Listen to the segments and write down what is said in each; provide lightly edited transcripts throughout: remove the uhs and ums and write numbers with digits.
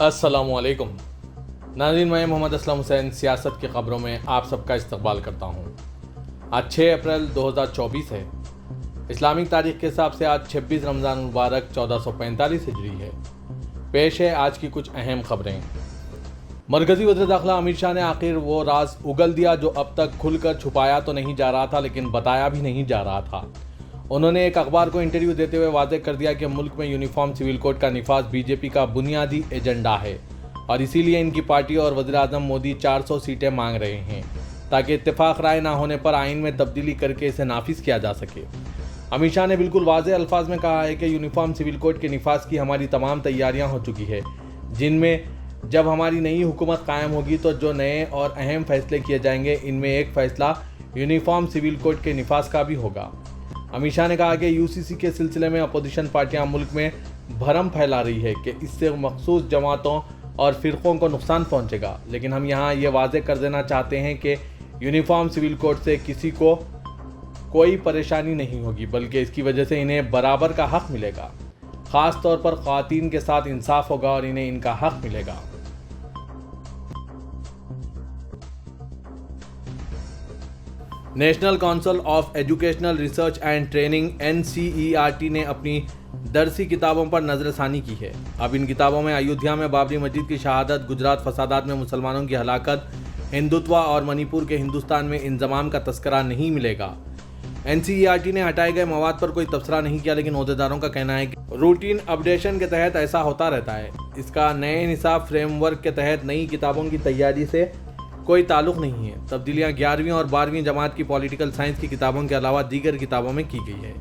السلام علیکم ناظرین، میں محمد اسلم حسین سیاست کی خبروں میں آپ سب کا استقبال کرتا ہوں۔ آج 6 اپریل 2024 ہے۔ اسلامک تاریخ کے حساب سے آج 26 رمضان المبارک 1445 ہجری ہے۔ پیش ہے آج کی کچھ اہم خبریں۔ مرکزی وزیر داخلہ امت شاہ نے آخر وہ راز اگل دیا جو اب تک کھل کر چھپایا تو نہیں جا رہا تھا لیکن بتایا بھی نہیں جا رہا تھا۔ انہوں نے ایک اخبار کو انٹرویو دیتے ہوئے واضح کر دیا کہ ملک میں یونیفارم سول کوڈ کا نفاذ بی جے پی کا بنیادی ایجنڈا ہے اور اسی لیے ان کی پارٹی اور وزیر اعظم مودی 400 سیٹیں مانگ رہے ہیں تاکہ اتفاق رائے نہ ہونے پر آئین میں تبدیلی کر کے اسے نافذ کیا جا سکے۔ امت شاہ نے بالکل واضح الفاظ میں کہا ہے کہ یونیفارم سول کوڈ کے نفاذ کی ہماری تمام تیاریاں ہو چکی ہے، جن میں جب ہماری نئی حکومت قائم ہوگی تو جو نئے اور اہم فیصلے کیے جائیں گے ان میں ایک فیصلہ یونیفارم سول کوڈ کے نفاذ کا بھی ہوگا۔ امت شاہ نے کہا کہ یو سی سی کے سلسلے میں اپوزیشن پارٹیاں ملک میں بھرم پھیلا رہی ہے کہ اس سے مخصوص جماعتوں اور فرقوں کو نقصان پہنچے گا، لیکن ہم یہاں یہ واضح کر دینا چاہتے ہیں کہ یونیفارم سول کوڈ سے کسی کو کوئی پریشانی نہیں ہوگی بلکہ اس کی وجہ سے انہیں برابر کا حق ملے گا۔ خاص طور پر خواتین کے ساتھ انصاف ہوگا اور انہیں ان کا حق ملے گا۔ National Council of Educational Research and Training NCERT نے اپنی درسی کتابوں پر نظر ثانی کی ہے۔ اب ان کتابوں میں ایودھیا میں بابری مسجد کی شہادت، گجرات فسادات میں مسلمانوں کی ہلاکت، ہندوتوا اور منی پور کے ہندوستان میں انضمام کا تذکرہ نہیں ملے گا۔ NCERT نے ہٹائے گئے مواد پر کوئی تبصرہ نہیں کیا، لیکن عہدیداروں کا کہنا ہے کہ روٹین اپڈیشن کے تحت ایسا ہوتا رہتا ہے۔ اس کا نئے نصاب فریم ورک کے تحت نئی کتابوں کی تیاری سے کوئی تعلق نہیں ہے۔ تبدیلیاں 11ویں اور 12ویں جماعت کی پولیٹیکل سائنس کی کتابوں کے علاوہ دیگر کتابوں میں کی گئی ہے۔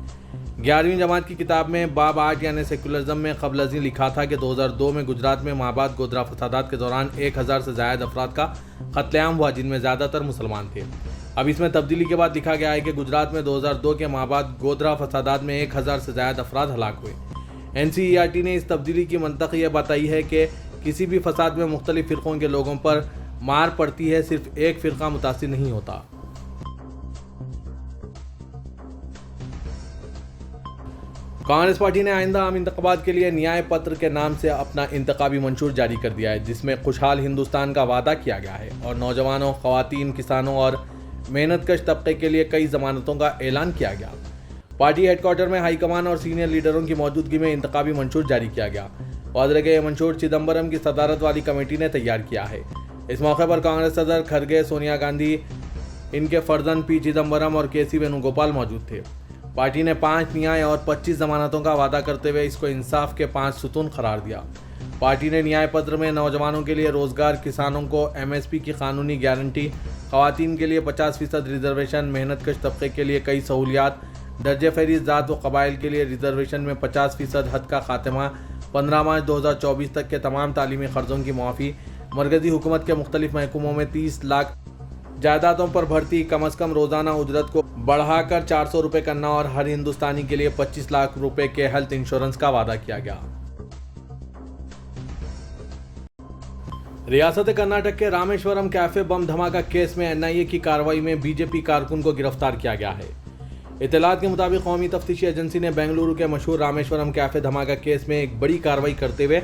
11ویں جماعت کی کتاب میں باب 8 یعنی سیکولرزم میں قبل ازیں لکھا تھا کہ 2002 میں گجرات میں مابعد گودرا فسادات کے دوران 1000 سے زائد افراد کا قتل عام ہوا جن میں زیادہ تر مسلمان تھے۔ اب اس میں تبدیلی کے بعد لکھا گیا ہے کہ گجرات میں 2002 کے مابعد گودرا فسادات میں 1000 سے زائد افراد ہلاک ہوئے۔ NCERT نے اس تبدیلی کی منطق یہ بتائی ہے کہ کسی بھی فساد میں مختلف فرقوں کے لوگوں پر مار پڑتی ہے، صرف ایک فرقہ متاثر نہیں ہوتا۔ کانگریس پارٹی نے آئندہ عام انتخابات کے لیے نیائے پتر کے نام سے اپنا انتخابی منشور جاری کر دیا ہے، جس میں خوشحال ہندوستان کا وعدہ کیا گیا ہے اور نوجوانوں، خواتین، کسانوں اور محنت کش طبقے کے لیے کئی ضمانتوں کا اعلان کیا گیا۔ پارٹی ہیڈ کوارٹر میں ہائی کمان اور سینئر لیڈروں کی موجودگی میں انتخابی منشور جاری کیا گیا۔ واضح کہ یہ منشور چدمبرم کی صدارت والی کمیٹی نے تیار کیا ہے۔ اس موقع پر کانگریس صدر کھرگے، سونیا گاندھی، ان کے فرزند پی چدمبرم اور کے سی وینوگوپال موجود تھے۔ پارٹی نے 5 نیائے اور 25 ضمانتوں کا وعدہ کرتے ہوئے اس کو انصاف کے 5 ستون قرار دیا۔ پارٹی نے نیائے پتر میں نوجوانوں کے لیے روزگار، کسانوں کو MSP کی قانونی گارنٹی، خواتین کے لیے 50% ریزرویشن، محنت کش طبقے کے لیے کئی سہولیات، درجہ فہرست ذات و قبائل کے لیے ریزرویشن میں 50% حد کا خاتمہ، 15 مارچ 2024 تک کے تمام تعلیمی قرضوں کی معافی، مرکزی حکومت کے مختلف محکموں میں 30 لاکھ جائیدادوں پر بھرتی، کم از کم روزانہ اجرت کو بڑھا کر 400 روپے کرنا اور ہر ہندوستانی کے لیے 25 لاکھ روپے کے ہیلتھ انشورنس کا وعدہ کیا گیا۔ ریاست کرناٹک کے رامیشورم کیفے بم دھماکہ کیس میں NIA کی کارروائی میں BJP کارکن کو گرفتار کیا گیا ہے۔ اطلاعات کے مطابق قومی تفتیشی ایجنسی نے بنگلورو کے مشہور رامیشورم کیفے دھماکہ کیس میں ایک بڑی کارروائی کرتے ہوئے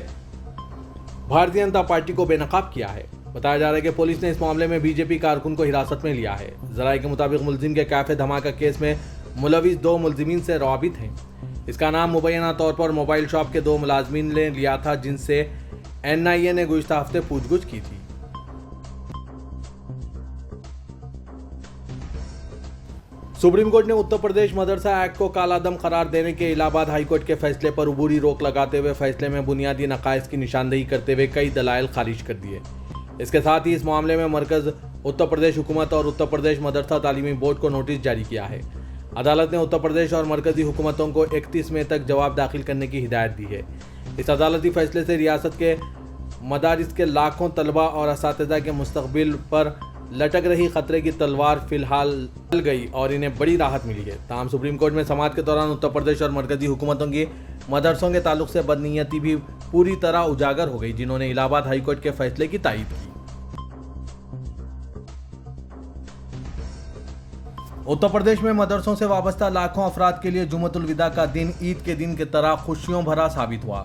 بھارتیہ جنتا پارٹی کو بے نقاب کیا ہے۔ بتایا جا رہا ہے کہ پولیس نے اس معاملے میں BJP کارکن کو حراست میں لیا ہے۔ ذرائع کے مطابق ملزم کے کیفے دھماکہ کیس میں ملوث 2 ملزمین سے روابط ہیں۔ اس کا نام مبینہ طور پر موبائل شاپ کے 2 ملازمین نے لیا تھا جن سے NIA نے گزشتہ ہفتے پوچھ گچھ کی تھی۔ سپریم کورٹ نے اتر پردیش مدرسہ ایکٹ کو کالا دم قرار دینے کے الہ آباد ہائی کورٹ کے فیصلے پر عبوری روک لگاتے ہوئے فیصلے میں بنیادی نقائص کی نشاندہی کرتے ہوئے کئی دلائل خارج کر دیے۔ اس کے ساتھ ہی اس معاملے میں مرکز، اتر پردیش حکومت اور اتر پردیش مدرسہ تعلیمی بورڈ کو نوٹس جاری کیا ہے۔ عدالت نے اتر پردیش اور مرکزی حکومتوں کو 31 مئی تک جواب داخل کرنے کی ہدایت دی ہے۔ اس عدالتی فیصلے سے ریاست کے مدارس کے لاکھوں طلبہ اور اساتذہ کے مستقبل پر لٹک رہی خطرے کی تلوار فی الحال ڈل گئی اور انہیں بڑی راحت ملی ہے۔ تاہم سپریم کورٹ میں سماعت کے دوران اتر پردیش اور مرکزی حکومتوں کی مدرسوں کے تعلق سے بدنیتی بھی پوری طرح اجاگر ہو گئی، جنہوں نے الہ آباد ہائی کورٹ کے فیصلے کی تائید کی۔ اتر پردیش میں مدرسوں سے وابستہ لاکھوں افراد کے لیے جمعۃ الوداع کا دن عید کے دن کی طرح خوشیوں بھرا ثابت ہوا۔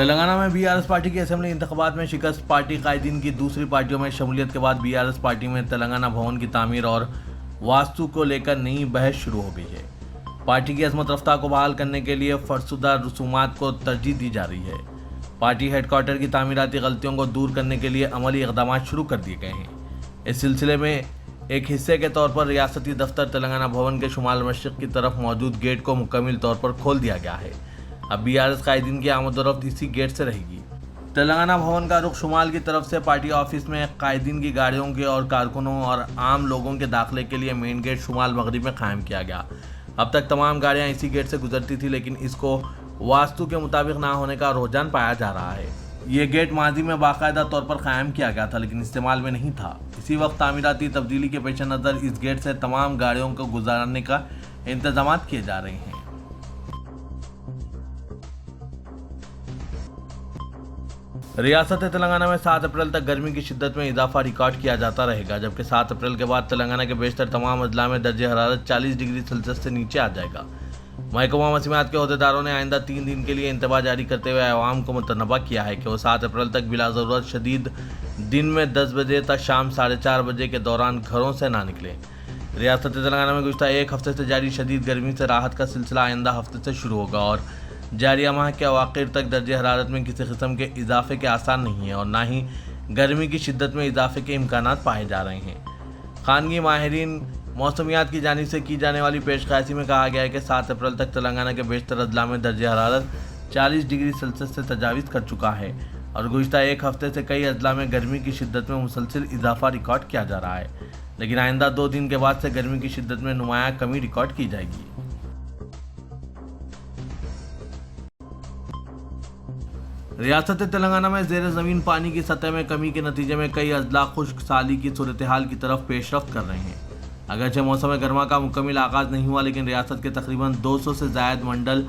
تلنگانہ میں بی آر ایس پارٹی کے اسمبلی انتخابات میں شکست، پارٹی قائدین کی دوسری پارٹیوں میں شمولیت کے بعد بی آر ایس پارٹی میں تلنگانہ بھون کی تعمیر اور واستو کو لے کر نئی بحث شروع ہو گئی ہے۔ پارٹی کی عظمت رفتہ کو بحال کرنے کے لیے فرسودہ رسومات کو ترجیح دی جا رہی ہے۔ پارٹی ہیڈ کوارٹر کی تعمیراتی غلطیوں کو دور کرنے کے لیے عملی اقدامات شروع کر دیے گئے ہیں۔ اس سلسلے میں ایک حصے کے طور پر ریاستی دفتر تلنگانہ بھون کے شمال مشرق کی طرف موجود گیٹ کو مکمل طور پر کھول دیا گیا ہے۔ اب بی آر ایس قائدین کی آمد و رفت اسی گیٹ سے رہے گی۔ تلنگانہ بھون کا رخ شمال کی طرف سے پارٹی آفس میں قائدین کی گاڑیوں کے اور کارکنوں اور عام لوگوں کے داخلے کے لیے مین گیٹ شمال مغرب میں قائم کیا گیا۔ اب تک تمام گاڑیاں اسی گیٹ سے گزرتی تھی، لیکن اس کو واستو کے مطابق نہ ہونے کا رجحان پایا جا رہا ہے۔ یہ گیٹ ماضی میں باقاعدہ طور پر قائم کیا گیا تھا، لیکن استعمال میں نہیں تھا۔ اسی وقت تعمیراتی تبدیلی کے پیش نظر اس گیٹ سے تمام گاڑیوں کو گزارنے کا انتظامات کیے جا رہے ہیں۔ ریاست تلنگانہ میں 7 اپریل تک گرمی کی شدت میں اضافہ ریکارڈ کیا جاتا رہے گا، جبکہ 7 اپریل کے بعد تلنگانہ کے بیشتر تمام اضلاع میں درجہ حرارت 40 ڈگری سیلسیس سے نیچے آ جائے گا۔ محکمہ موسمیات کے عہدیداروں نے آئندہ 3 دن کے لیے انتباہ جاری کرتے ہوئے عوام کو متنبہ کیا ہے کہ وہ 7 اپریل تک بلا ضرورت شدید دن میں 10 بجے تا شام 4:30 بجے کے دوران گھروں سے نہ نکلیں۔ ریاست تلنگانہ میں گزشتہ ایک ہفتے سے جاری شدید گرمی سے راحت کا سلسلہ آئندہ ہفتے سے شروع ہوگا اور جاریہ ماہ کے اواخر تک درجہ حرارت میں کسی قسم کے اضافے کے آثار نہیں ہیں اور نہ ہی گرمی کی شدت میں اضافے کے امکانات پائے جا رہے ہیں۔ خانگی ماہرین موسمیات کی جانب سے کی جانے والی پیش قیاسی میں کہا گیا ہے کہ 7 اپریل تک تلنگانہ کے بیشتر اضلاع میں درجہ حرارت 40 ڈگری سیلسیس سے تجاوز کر چکا ہے اور گزشتہ ایک ہفتے سے کئی اضلاع میں گرمی کی شدت میں مسلسل اضافہ ریکارڈ کیا جا رہا ہے، لیکن آئندہ 2 دن کے بعد سے گرمی کی شدت میں نمایاں کمی ریکارڈ کی جائے گی۔ ریاست تلنگانہ میں زیر زمین پانی کی سطح میں کمی کے نتیجے میں کئی اضلاع خشک سالی کی صورتحال کی طرف پیش رفت کر رہے ہیں۔ اگرچہ موسم گرما کا مکمل آغاز نہیں ہوا، لیکن ریاست کے تقریباً 200 سے زائد منڈل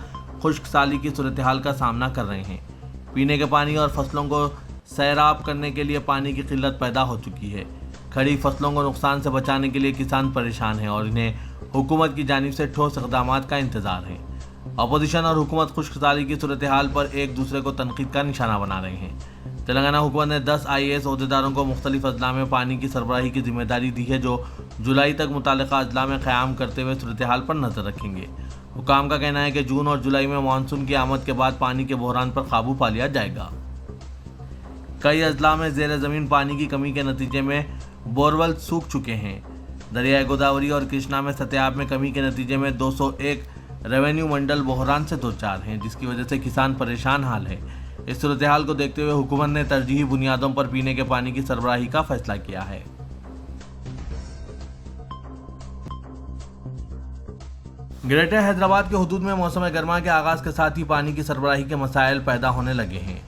خشک سالی کی صورتحال کا سامنا کر رہے ہیں۔ پینے کے پانی اور فصلوں کو سیراب کرنے کے لیے پانی کی قلت پیدا ہو چکی ہے۔ کھڑی فصلوں کو نقصان سے بچانے کے لیے کسان پریشان ہیں اور انہیں حکومت کی جانب سے ٹھوس اقدامات کا انتظار ہے۔ اپوزیشن اور حکومت خشک سالی کی صورتحال پر ایک دوسرے کو تنقید کا نشانہ بنا رہے ہیں۔ تلنگانہ حکومت نے 10 IAS عہدیداروں کو مختلف اضلاع میں پانی کی سربراہی کی ذمہ داری دی ہے، جو جولائی تک متعلقہ اضلاع میں قیام کرتے ہوئے صورتحال پر نظر رکھیں گے۔ حکام کا کہنا ہے کہ جون اور جولائی میں مانسون کی آمد کے بعد پانی کے بحران پر قابو پا لیا جائے گا۔ کئی اضلاع میں زیر زمین پانی کی کمی کے نتیجے میں بورول سوکھ چکے ہیں۔ دریائے گوداوری اور کرشنا میں سطح میں کمی کے نتیجے میں 201 ریونیو منڈل بحران سے دوچار ہیں، جس کی وجہ سے کسان پریشان حال ہے۔ اس صورتحال کو دیکھتے ہوئے حکومت نے ترجیحی بنیادوں پر پینے کے پانی کی سربراہی کا فیصلہ کیا ہے۔ گریٹر حیدرآباد کے حدود میں موسم گرما کے آغاز کے ساتھ ہی پانی کی سربراہی کے مسائل پیدا ہونے لگے ہیں۔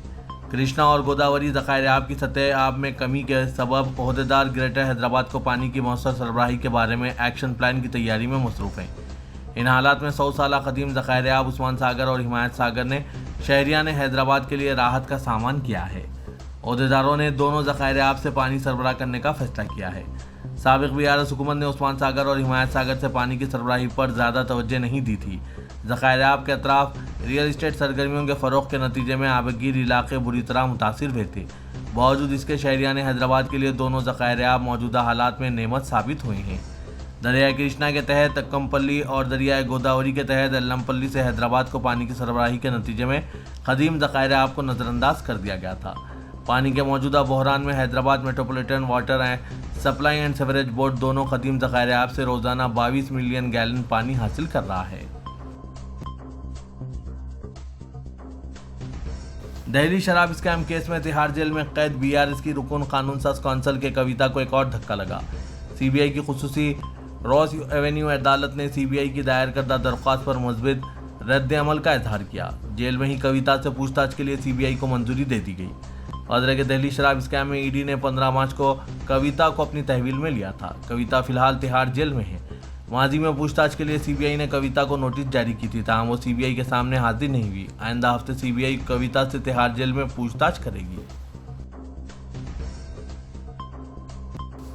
کرشنا اور گوداوری ذخائر آب کی سطح آب میں کمی کے سبب عہدیدار گریٹر حیدرآباد کو پانی کی مؤثر سربراہی کے بارے میں ایکشن پلان کی تیاری میں مصروف ہیں۔ ان حالات میں 100 سالہ قدیم ذخائر آب عثمان ساگر اور حمایت ساگر نے شہریان حیدرآباد کے لیے راحت کا سامان کیا ہے۔ عہدیداروں نے دونوں ذخائر آب سے پانی سربراہ کرنے کا فیصلہ کیا ہے۔ سابق BRS حکومت نے عثمان ساگر اور حمایت ساگر سے پانی کی سربراہی پر زیادہ توجہ نہیں دی تھی۔ ذخائر آب کے اطراف ریئل اسٹیٹ سرگرمیوں کے فروغ کے نتیجے میں آبگیر علاقے بری طرح متاثر ہوئے تھے۔ باوجود اس کے شہریان حیدرآباد کے لیے دونوں ذخائر آب موجودہ حالات میں نعمت ثابت ہوئے ہیں۔ دریائے کرشنا کے تحت کمپلی اور دریائے گوداوری کے تحت ایلمپلی سے حیدرآباد کو پانی کی سربراہی کے نتیجے میں قدیم ذخائر آب کو نظر انداز کر دیا گیا تھا۔ پانی کے موجودہ بحران میں Hyderabad metropolitan water supply and sewerage board دونوں قدیم ذخائر آب سے روزانہ 22 ملین گیلن پانی حاصل کر رہا ہے۔ دہلی شراب اسکیم کیس میں تہاڑ جیل میں قید BRS کی رکن قانون ساز کونسل کے کویتا کو ایک اور دھکا لگا۔ CBI کی خصوصی روز ایونیو عدالت نے CBI کی دائر کردہ درخواست پر مثبت رد عمل کا اظہار کیا۔ جیل میں ہی کویتا سے پوچھ تاچھ کے لیے CBI کو منظوری دے دی گئی۔ واضح کہ دہلی شراب اسکیم میں ED نے 15 مارچ کو کویتا کو اپنی تحویل میں لیا تھا۔ کویتا فی الحال تہاڑ جیل میں ہے۔ ماضی میں پوچھ تاچھ کے لیے CBI نے کویتا کو نوٹس جاری کی تھی، تاہم وہ CBI کے سامنے حاضر نہیں ہوئی۔ آئندہ ہفتے CBI کویتا سے تہاڑ جیل میں پوچھ تاچھ کرے گی۔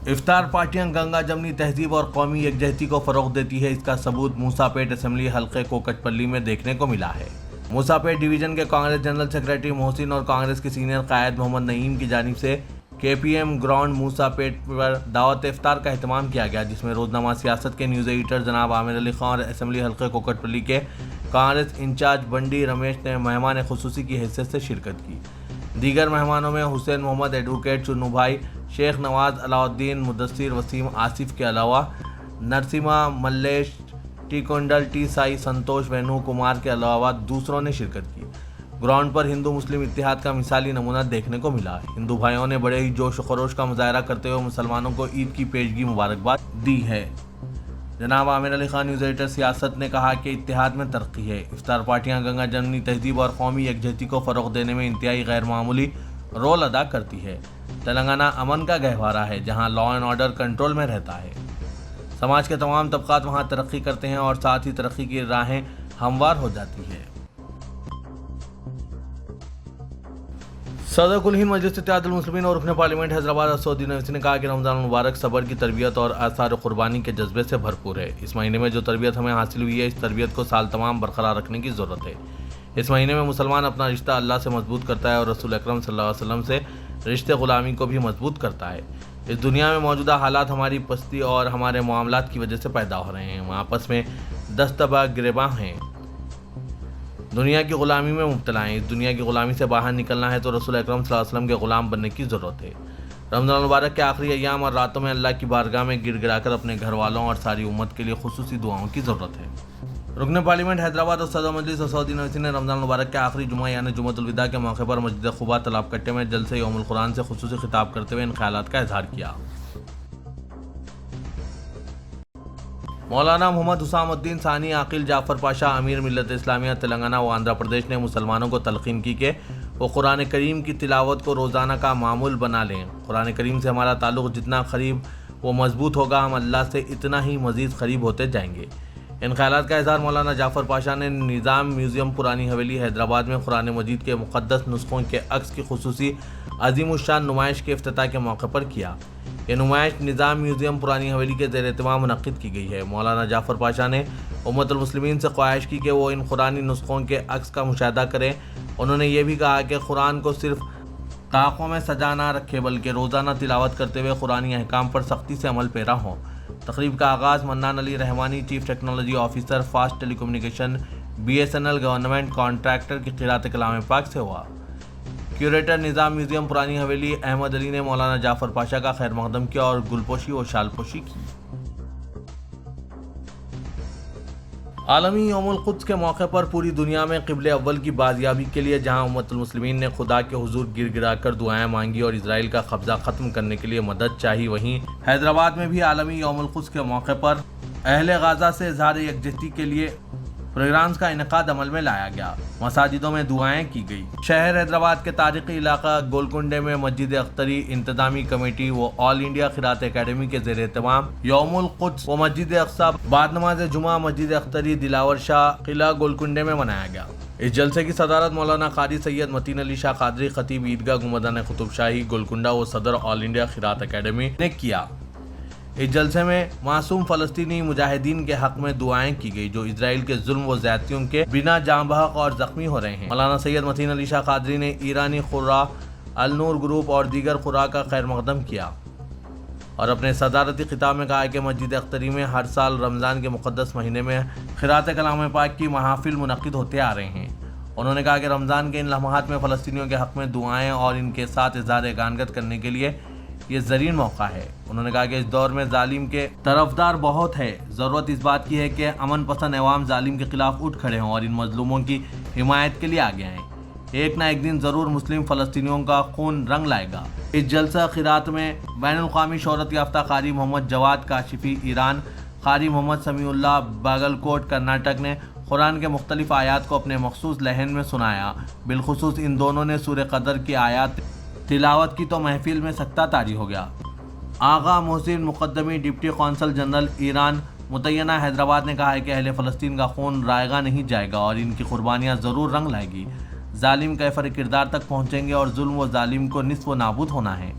افطار پارٹیاں گنگا جمنی تہذیب اور قومی یکجہتی کو فروغ دیتی ہے، اس کا ثبوت موسیٰ پیٹ اسمبلی حلقے کوکٹ پلی میں دیکھنے کو ملا ہے۔ موسیٰ پیٹ ڈویژن کے کانگریس جنرل سیکریٹری محسن اور کانگریس کے سینئر قائد محمد نعیم کی جانب سے KPM گراؤنڈ موسیٰ پیٹ پر دعوت افطار کا اہتمام کیا گیا، جس میں روزنامہ سیاست کے نیوز ایڈیٹر جناب عامر علی خان اور اسمبلی حلقے کوکٹ پلی کے کانگریس انچارج بنڈی رمیش نے مہمان خصوصی کی حیثیت سے شرکت کی۔ دیگر مہمانوں میں حسین محمد، ایڈوکیٹ چنو بھائی، شیخ نواز، علاؤالدین، مدثر، وسیم، آصف کے علاوہ نرسیما، ملیش، ٹی کنڈل، ٹی سائی، سنتوش، وینو کمار کے علاوہ دوسروں نے شرکت کی۔ گراؤنڈ پر ہندو مسلم اتحاد کا مثالی نمونہ دیکھنے کو ملا۔ ہندو بھائیوں نے بڑے ہی جوش و خروش کا مظاہرہ کرتے ہوئے مسلمانوں کو عید کی پیشگی مبارکباد دی ہے۔ جناب عامر علی خان، نیوز ایڈیٹر سیاست، نے کہا کہ اتحاد میں ترقی ہے۔ افطار پارٹیاں گنگا جمنی تہذیب اور قومی یکجہتی کو فروغ دینے میں انتہائی غیر معمولی رول ادا کرتی ہے۔ تلنگانہ امن کا گہوارہ ہے، جہاں لا اینڈ آرڈر کنٹرول میں رہتا ہے۔ سماج کے تمام طبقات وہاں ترقی کرتے ہیں اور ساتھ ہی ترقی کی راہیں ہموار ہو جاتی ہیں۔ صدر کل ہند مجلس اتحاد المسلمین اور رکن پارلیمنٹ حیدرآباد اسدالدین اویسی نے کہا کہ رمضان المبارک صبر کی تربیت اور آثار قربانی کے جذبے سے بھرپور ہے۔ اس مہینے میں جو تربیت ہمیں حاصل ہوئی ہے، اس تربیت کو سال تمام برقرار رکھنے کی ضرورت ہے۔ اس مہینے میں مسلمان اپنا رشتہ اللہ سے مضبوط کرتا ہے اور رسول اکرم صلی اللہ علیہ وسلم سے رشتے غلامی کو بھی مضبوط کرتا ہے۔ اس دنیا میں موجودہ حالات ہماری پستی اور ہمارے معاملات کی وجہ سے پیدا ہو رہے ہیں۔ ہم آپس میں دستبہ گریباں ہیں، دنیا کی غلامی میں مبتلا ہیں۔ اس دنیا کی غلامی سے باہر نکلنا ہے تو رسول اکرم صلی اللہ علیہ وسلم کے غلام بننے کی ضرورت ہے۔ رمضان المبارک کے آخری ایام اور راتوں میں اللہ کی بارگاہ میں گر گرا کر اپنے گھر والوں اور ساری امت کے لیے خصوصی دعاؤں کی ضرورت ہے۔ رکن پارلیمنٹ حیدرآباد اور صدر مجلس اسدالدین اویسی نے رمضان المبارک کے آخری جمعہ یعنی جمعۃ الوداع کے موقع پر مسجد قباء تالاب کٹے میں جلسہ یوم القرآن سے خصوصی خطاب کرتے ہوئے ان خیالات کا اظہار کیا۔ مولانا محمد حسام الدین ثانی عاقل جعفر پاشا، امیر ملت اسلامیہ تلنگانہ و آندھرا پردیش نے مسلمانوں کو تلقین کی کہ وہ قرآن کریم کی تلاوت کو روزانہ کا معمول بنا لیں۔ قرآن کریم سے ہمارا تعلق جتنا قریب و مضبوط ہوگا، ہم اللہ سے اتنا ہی مزید قریب ہوتے جائیں گے۔ ان خیالات کا اظہار مولانا جعفر پاشا نے نظام میوزیم پرانی حویلی حیدرآباد میں قرآن مجید کے مقدس نسخوں کے عکس کی خصوصی عظیم الشان نمائش کے افتتاح کے موقع پر کیا۔ یہ نمائش نظام میوزیم پرانی حویلی کے زیر اہتمام منعقد کی گئی ہے۔ مولانا جعفر پاشا نے امت المسلمین سے خواہش کی کہ وہ ان قرآنی نسخوں کے عکس کا مشاہدہ کریں۔ انہوں نے یہ بھی کہا کہ قرآن کو صرف طاقوں میں سجا نہ رکھے بلکہ روزانہ تلاوت کرتے ہوئے قرآنی احکام پر سختی سے عمل پیرا ہوں۔ تقریب کا آغاز منان علی رحمانی، چیف ٹیکنالوجی آفیسر، فاسٹ ٹیلی کمیونیکیشن، BSNL گورنمنٹ کنٹریکٹر کی قراءت کلام پاک سے ہوا۔ کیوریٹر نظام میوزیم پرانی حویلی احمد علی نے مولانا جعفر پاشا کا خیر مقدم کیا اور گلپوشی و شال پوشی کی۔ عالمی یوم القدس کے موقع پر پوری دنیا میں قبلہ اول کی بازیابی کے لیے جہاں امت المسلمین نے خدا کے حضور گر گرا کر دعائیں مانگی اور اسرائیل کا قبضہ ختم کرنے کے لیے مدد چاہی، وہیں حیدرآباد میں بھی عالمی یوم القدس کے موقع پر اہل غزہ سے اظہار یکجہتی کے لیے پروگرامز کا انعقاد عمل میں لایا گیا۔ مساجدوں میں دعائیں کی گئی۔ شہر حیدرآباد کے تاریخی علاقہ گولکنڈے میں مسجد اختری انتظامی کمیٹی و آل انڈیا قراءت اکیڈمی کے زیر اہتمام یوم القدس و مسجد اقصی بعد نماز جمعہ مسجد اختری دلاور شاہ قلعہ گولکنڈے میں منایا گیا۔ اس جلسے کی صدارت مولانا قاری سید متین علی شاہ قادری، خطیب عیدگاہ گنبدان قطب شاہی گولکنڈہ و صدر آل انڈیا قراءت اکیڈمی نے کیا۔ اس جلسے میں معصوم فلسطینی مجاہدین کے حق میں دعائیں کی گئی جو اسرائیل کے ظلم و زیادتیوں کے بنا جاں بحق اور زخمی ہو رہے ہیں۔ مولانا سید متین علی شاہ قادری نے ایرانی قرا، النور گروپ اور دیگر قرا کا خیر مقدم کیا اور اپنے صدارتی خطاب میں کہا کہ مسجد اختری میں ہر سال رمضان کے مقدس مہینے میں قراءت کلام پاک کی محافل منعقد ہوتے آ رہے ہیں۔ انہوں نے کہا کہ رمضان کے ان لمحات میں فلسطینیوں کے حق میں دعائیں اور ان کے ساتھ اظہار یگانگت کرنے کے لیے یہ زرین موقع ہے۔ انہوں نے کہا کہ اس دور میں ظالم کے طرفدار بہت ہے، ضرورت اس بات کی ہے کہ امن پسند عوام ظالم کے خلاف اٹھ کھڑے ہوں اور ان مظلوموں کی حمایت کے لیے آگے آئیں۔ ایک نہ ایک دن ضرور مسلم فلسطینیوں کا خون رنگ لائے گا۔ اس جلسہ قرات میں بین الاقوامی شہرت یافتہ قاری محمد جواد کاشفی ایران، قاری محمد سمیع اللہ باگلکوٹ کرناٹک نے قرآن کے مختلف آیات کو اپنے مخصوص لہن میں سنایا۔ بالخصوص ان دونوں نے سورہ قدر کی آیات تلاوت کی تو محفل میں سکتہ طاری ہو گیا۔ آغا محسن مقدمی ڈپٹی قونصل جنرل ایران متعینہ حیدرآباد نے کہا ہے کہ اہل فلسطین کا خون رائے گا نہیں جائے گا اور ان کی قربانیاں ضرور رنگ لائے گی۔ ظالم کیفر کردار تک پہنچیں گے اور ظلم و ظالم کو نصف و نابود ہونا ہے۔